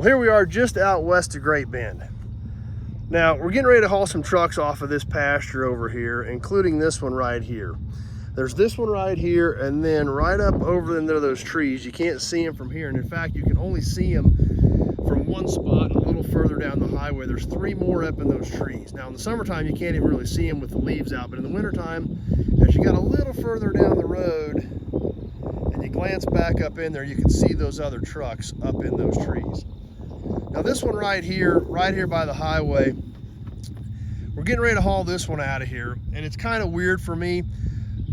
Well, here we are just out west of Great Bend. Now, we're getting ready to haul some trucks off of this pasture over here, including this one right here. There's this one right here, and then right up over into those trees. You can't see them from here, and in fact, you can only see them from one spot a little further down the highway. There's 3 more up in those trees. Now, in the summertime, you can't even really see them with the leaves out, but in the wintertime, as you got a little further down the road, and you glance back up in there, you can see those other trucks up in those trees. Now this one right here by the highway, we're getting ready to haul this one out of here, and it's kind of weird for me.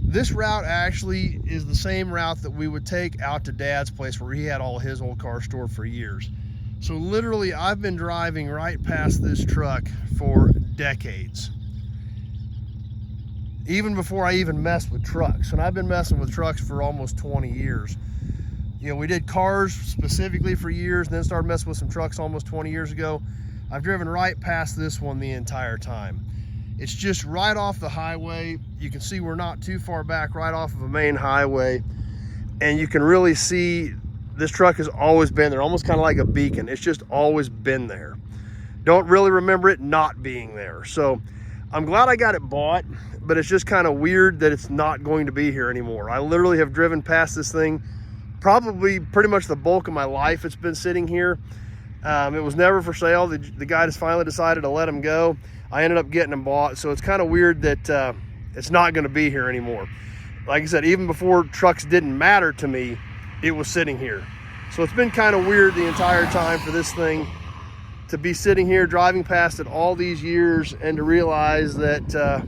This route actually is the same route that we would take out to Dad's place where he had all his old cars stored for years. So literally, I've been driving right past this truck for decades. Even before I even messed with trucks, and I've been messing with trucks for almost 20 years. You know, we did cars specifically for years, and then started messing with some trucks almost 20 years ago. I've driven right past this one the entire time. It's just right off the highway. You can see we're not too far back, right off of a main highway. And you can really see this truck has always been there, almost kind of like a beacon. It's just always been there. Don't really remember it not being there. So I'm glad I got it bought, but it's just kind of weird that it's not going to be here anymore. I literally have driven past this thing probably pretty much the bulk of my life. It's been sitting here. It was never for sale. The guy just finally decided to let him go. I ended up getting him bought, so it's kind of weird that it's not going to be here anymore. Like I said, even before trucks didn't matter to me, it was sitting here. So it's been kind of weird the entire time for this thing to be sitting here, driving past it all these years, and to realize that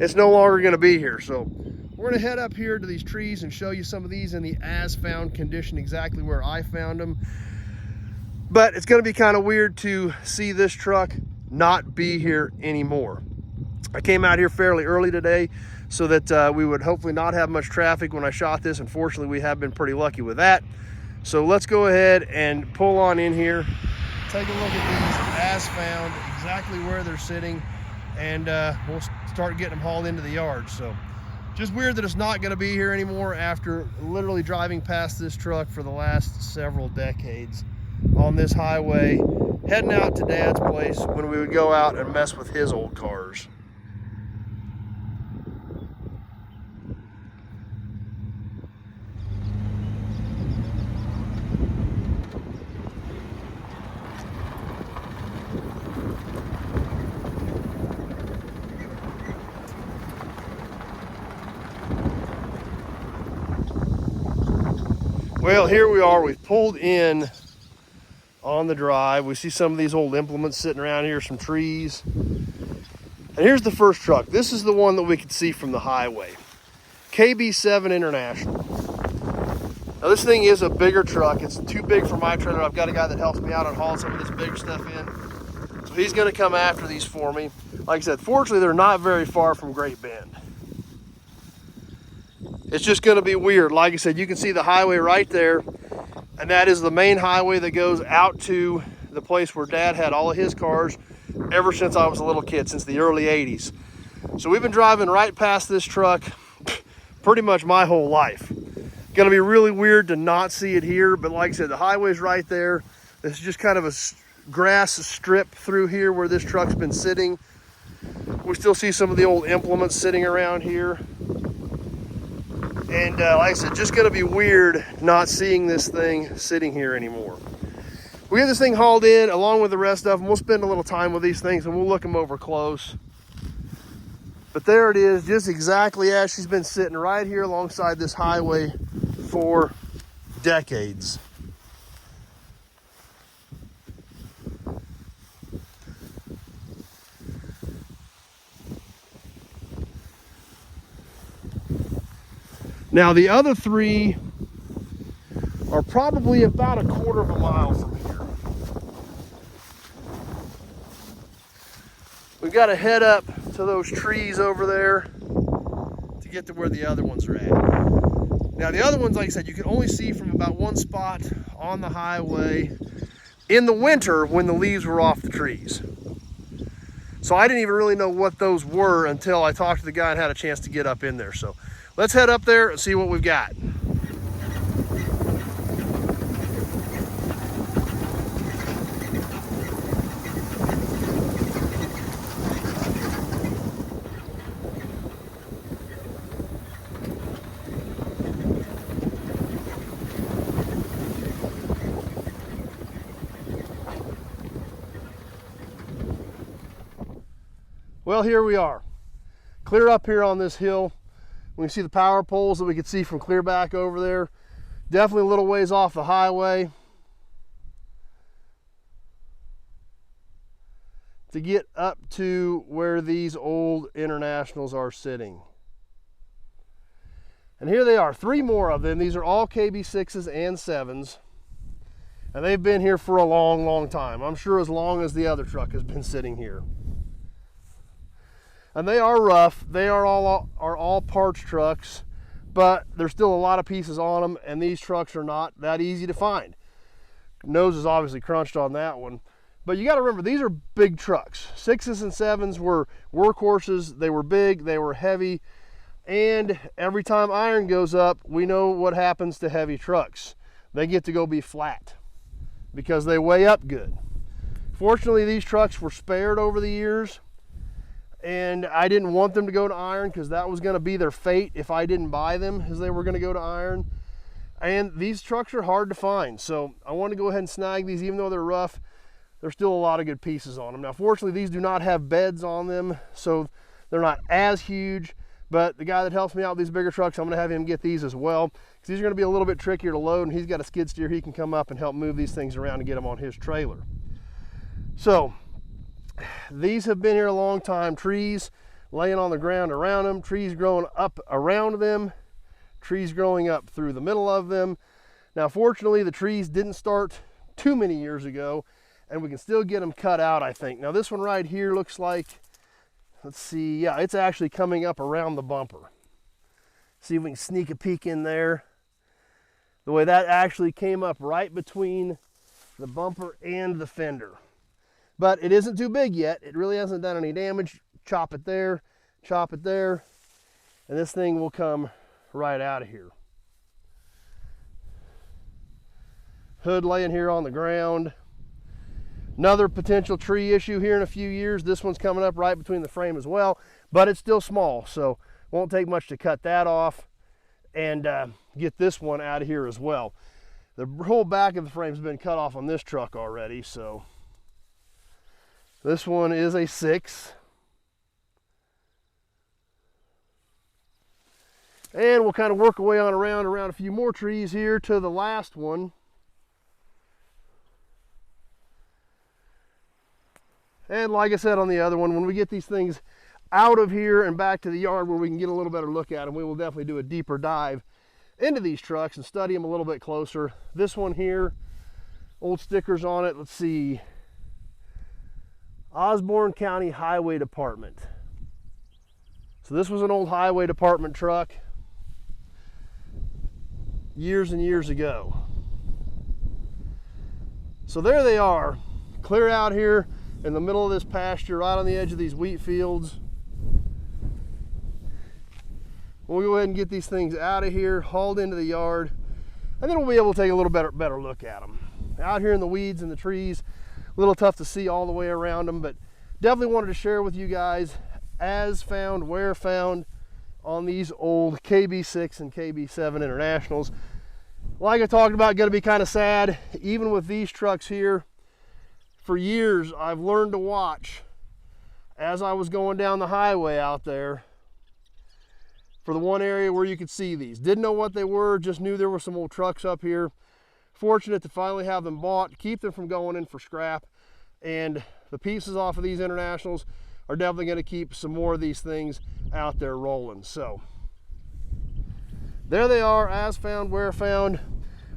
it's no longer going to be here. So we're going to head up here to these trees and show you some of these in the as found condition, exactly where I found them. But it's going to be kind of weird to see this truck not be here anymore. I came out here fairly early today so that we would hopefully not have much traffic when I shot this. Unfortunately, we have been pretty lucky with that. So let's go ahead and pull on in here, take a look at these as found, exactly where they're sitting, and we'll start getting them hauled into the yard. So just weird that it's not going to be here anymore after literally driving past this truck for the last several decades on this highway, heading out to Dad's place when we would go out and mess with his old cars. Well, here we are. We've pulled in on the drive. We see some of these old implements sitting around here, some trees. And here's the first truck. This is the one that we could see from the highway. KB-7 International. Now this thing is a bigger truck. It's too big for my trailer. I've got a guy that helps me out on hauling some of this bigger stuff in. So he's gonna come after these for me. Like I said, fortunately they're not very far from Great Bend. It's just gonna be weird. Like I said, you can see the highway right there, and that is the main highway that goes out to the place where Dad had all of his cars ever since I was a little kid, since the early 80s. So we've been driving right past this truck pretty much my whole life. Gonna be really weird to not see it here, but like I said, the highway's right there. This is just kind of a grass strip through here where this truck's been sitting. We still see some of the old implements sitting around here. And like I said, just gonna be weird not seeing this thing sitting here anymore. We have this thing hauled in along with the rest of them. We'll spend a little time with these things and we'll look them over close. But there it is, just exactly as she's been sitting right here alongside this highway for decades. Now the other 3 are probably about a quarter of a mile from here. We've got to head up to those trees over there to get to where the other ones are at. Now the other ones, like I said, you can only see from about one spot on the highway in the winter when the leaves were off the trees. So I didn't even really know what those were until I talked to the guy and had a chance to get up in there. So let's head up there and see what we've got. Well, here we are, clear up here on this hill. We can see the power poles that we could see from clear back over there. Definitely a little ways off the highway to get up to where these old Internationals are sitting. And here they are, 3 more of them. These are all KB-6s and 7s. And they've been here for a long, long time. I'm sure as long as the other truck has been sitting here. And they are rough. They are all parts trucks, but there's still a lot of pieces on them, and these trucks are not that easy to find. Nose is obviously crunched on that one. But you got to remember, these are big trucks. 6s and 7s were workhorses. They were big, they were heavy, and every time iron goes up, we know what happens to heavy trucks. They get to go be flat because they weigh up good. Fortunately, these trucks were spared over the years, and I didn't want them to go to iron because that was going to be their fate if I didn't buy them, as they were going to go to iron. And these trucks are hard to find, so I want to go ahead and snag these. Even though they're rough, there's still a lot of good pieces on them. Now, fortunately, these do not have beds on them, so they're not as huge. But the guy that helps me out with these bigger trucks, I'm going to have him get these as well, because these are going to be a little bit trickier to load, and he's got a skid steer. He can come up and help move these things around and get them on his trailer. So these have been here a long time. Trees laying on the ground around them, trees growing up around them, trees growing up through the middle of them. Now, fortunately, the trees didn't start too many years ago, and we can still get them cut out, I think. Now, this one right here looks like, let's see, yeah, it's actually coming up around the bumper. See if we can sneak a peek in there. The way that actually came up right between the bumper and the fender. But it isn't too big yet. It really hasn't done any damage. Chop it there, and this thing will come right out of here. Hood laying here on the ground. Another potential tree issue here in a few years. This one's coming up right between the frame as well, but it's still small, so won't take much to cut that off and get this one out of here as well. The whole back of the frame's been cut off on this truck already, so this one is a 6. And we'll kind of work our way on around a few more trees here to the last one. And like I said on the other one, when we get these things out of here and back to the yard where we can get a little better look at them, we will definitely do a deeper dive into these trucks and study them a little bit closer. This one here, old stickers on it. Let's see. Osborne County Highway Department. So this was an old highway department truck years and years ago. So there they are, clear out here in the middle of this pasture, right on the edge of these wheat fields. We'll go ahead and get these things out of here, hauled into the yard, and then we'll be able to take a little better look at them. Out here in the weeds and the trees, a little tough to see all the way around them, but definitely wanted to share with you guys as found, where found on these old KB-6 and KB-7 Internationals. Like I talked about, going to be kind of sad, even with these trucks here. For years, I've learned to watch as I was going down the highway out there for the one area where you could see these. Didn't know what they were, just knew there were some old trucks up here. Fortunate to finally have them bought, keep them from going in for scrap, and the pieces off of these Internationals are definitely going to keep some more of these things out there rolling. So there they are, as found, where found.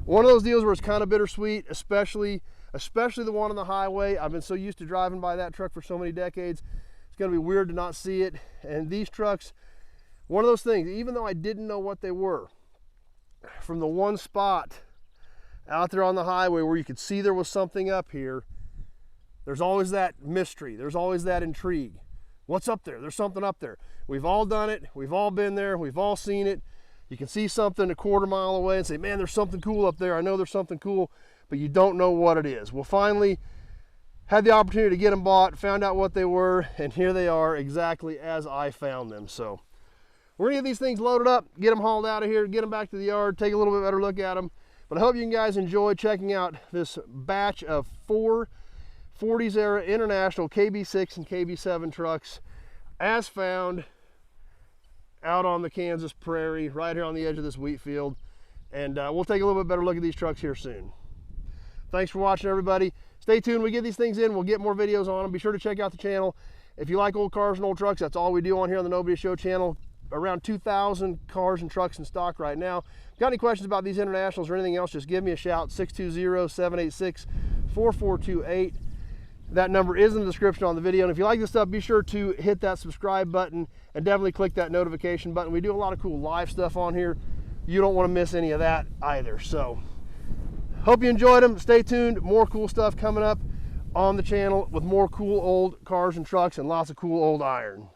One of those deals where it's kind of bittersweet, especially the one on the highway. I've been so used to driving by that truck for so many decades. It's going to be weird to not see it. And these trucks, one of those things, even though I didn't know what they were, from the one spot out there on the highway where you could see there was something up here, there's always that mystery. There's always that intrigue. What's up there? There's something up there. We've all done it. We've all been there. We've all seen it. You can see something a quarter mile away and say, man, there's something cool up there. I know there's something cool, but you don't know what it is. Well, finally had the opportunity to get them bought, found out what they were, and here they are exactly as I found them. So we're gonna get these things loaded up, get them hauled out of here, get them back to the yard, take a little bit better look at them. But I hope you guys enjoy checking out this batch of 4 40s era International KB-6 and KB-7 trucks as found out on the Kansas prairie, right here on the edge of this wheat field. And we'll take a little bit better look at these trucks here soon. Thanks for watching, everybody. Stay tuned. We get these things in, we'll get more videos on them. Be sure to check out the channel. If you like old cars and old trucks, that's all we do on here on the Nobody Show channel. Around 2,000 cars and trucks in stock right now. Got any questions about these internationals or anything else, just give me a shout. 620-786-4428. That number is in the description on the video. And if you like this stuff, be sure to hit that subscribe button and definitely click that notification button. We do a lot of cool live stuff on here. You don't want to miss any of that either. So hope you enjoyed them. Stay tuned. More cool stuff coming up on the channel with more cool old cars and trucks and lots of cool old iron.